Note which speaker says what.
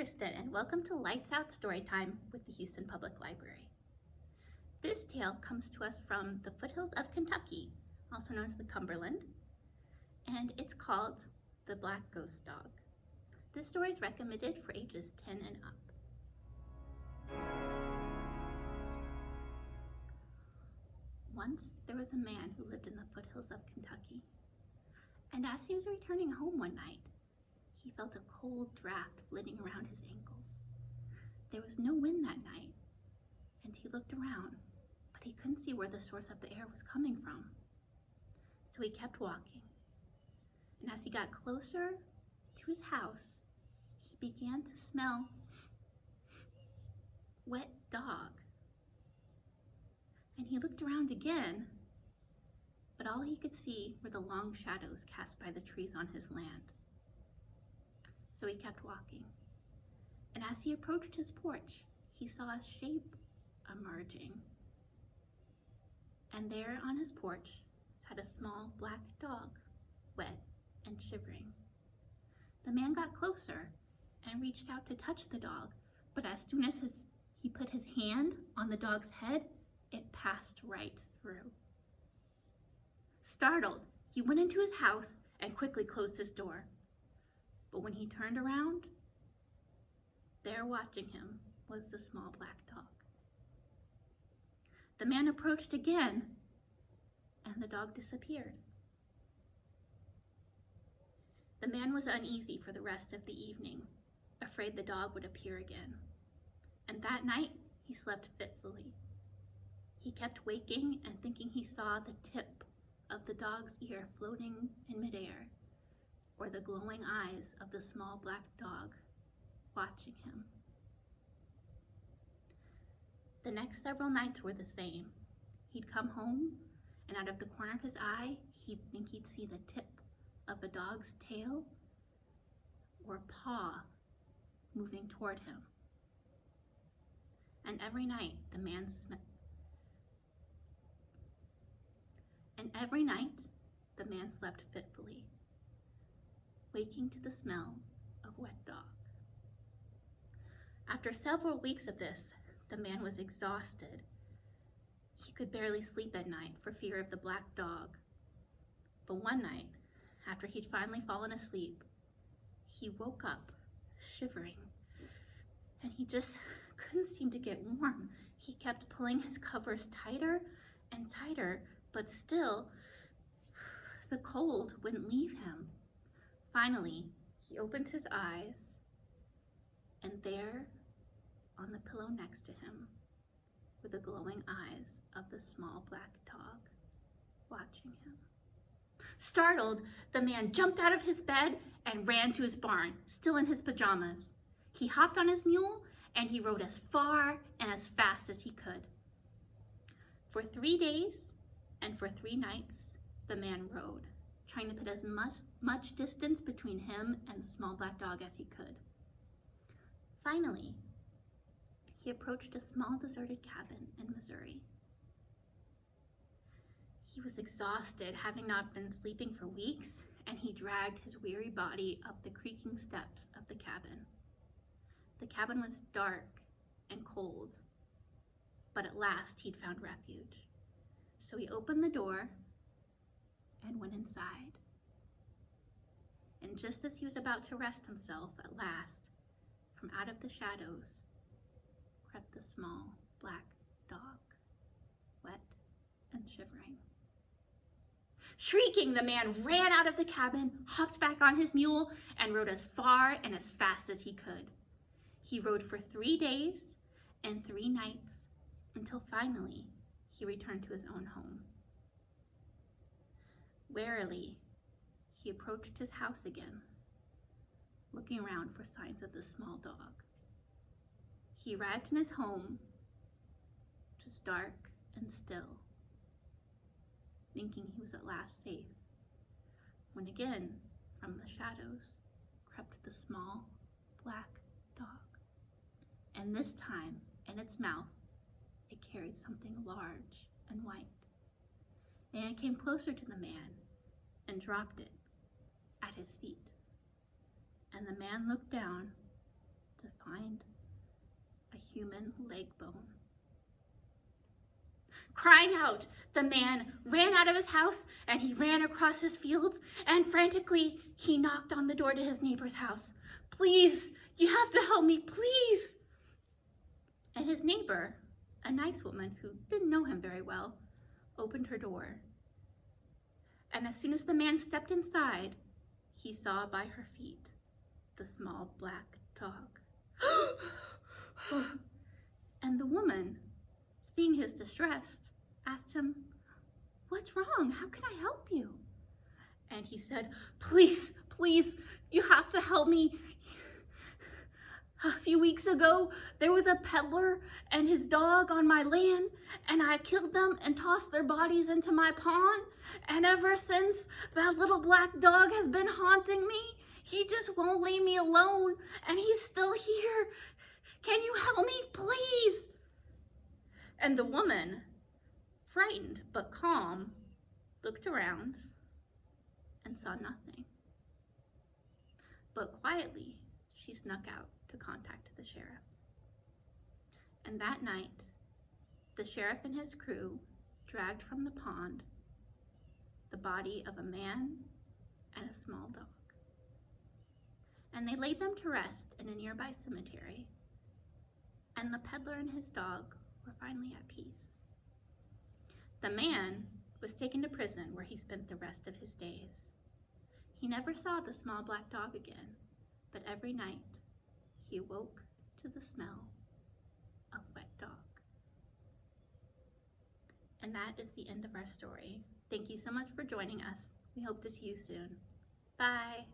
Speaker 1: Kristin, and welcome to Lights Out Storytime with the Houston Public Library. This tale comes to us from the foothills of Kentucky, also known as the Cumberland, and it's called The Black Ghost Dog. This story is recommended for ages 10 and up. Once there was a man who lived in the foothills of Kentucky, and as he was returning home one night, he felt a cold draft flitting around his ankles. There was no wind that night, and he looked around, but he couldn't see where the source of the air was coming from. So he kept walking, and as he got closer to his house, he began to smell wet dog. And he looked around again, but all he could see were the long shadows cast by the trees on his land. So he kept walking, and as he approached his porch, he saw a shape emerging. And there on his porch sat a small black dog, wet and shivering. The man got closer and reached out to touch the dog, but as soon as he put his hand on the dog's head, it passed right through. Startled, he went into his house and quickly closed his door. But when he turned around, there watching him was the small black dog. The man approached again, and the dog disappeared. The man was uneasy for the rest of the evening, afraid the dog would appear again. And that night, he slept fitfully. He kept waking and thinking he saw the tip of the dog's ear floating in midair, or the glowing eyes of the small black dog watching him. The next several nights were the same. He'd come home, and out of the corner of his eye, he'd think he'd see the tip of a dog's tail or paw moving toward him. And every night, the man slept fitfully, waking to the smell of wet dog. After several weeks of this, the man was exhausted. He could barely sleep at night for fear of the black dog. But one night, after he'd finally fallen asleep, he woke up shivering, and he just couldn't seem to get warm. He kept pulling his covers tighter and tighter, but still, the cold wouldn't leave him. Finally, he opened his eyes, and there, on the pillow next to him, were the glowing eyes of the small black dog, watching him. Startled, the man jumped out of his bed and ran to his barn, still in his pajamas. He hopped on his mule, and he rode as far and as fast as he could. For 3 days and for 3 nights, the man rode, trying to put as much distance between him and the small black dog as he could. Finally, he approached a small deserted cabin in Missouri. He was exhausted, having not been sleeping for weeks, and he dragged his weary body up the creaking steps of the cabin. The cabin was dark and cold, but at last he'd found refuge. So he opened the door and went inside. And just as he was about to rest himself at last, from out of the shadows crept the small black dog, wet and shivering. Shrieking, the man ran out of the cabin, hopped back on his mule, and rode as far and as fast as he could. He rode for 3 days and 3 nights until finally he returned to his own home. Warily, he approached his house again, looking around for signs of the small dog. He arrived in his home, which was dark and still, thinking he was at last safe, when again, from the shadows, crept the small black dog. And this time, in its mouth, it carried something large and white. And it came closer to the man and dropped it at his feet. And the man looked down to find a human leg bone. Crying out, the man ran out of his house and he ran across his fields, and frantically he knocked on the door to his neighbor's house. "Please, you have to help me, please." And his neighbor, a nice woman who didn't know him very well, opened her door. And as soon as the man stepped inside, he saw by her feet the small black dog. And the woman, seeing his distress, asked him, "What's wrong? How can I help you?" And he said, "Please, please, you have to help me. A few weeks ago, there was a peddler and his dog on my land, and I killed them and tossed their bodies into my pond. And ever since, that little black dog has been haunting me. He just won't leave me alone, and he's still here. Can you help me, please?" And the woman, frightened but calm, looked around and saw nothing. But quietly, she snuck out to contact the sheriff. And that night, the sheriff and his crew dragged from the pond the body of a man and a small dog. And they laid them to rest in a nearby cemetery, and the peddler and his dog were finally at peace. The man was taken to prison where he spent the rest of his days. He never saw the small black dog again, but every night he awoke to the smell of wet dog. And that is the end of our story. Thank you so much for joining us. We hope to see you soon. Bye.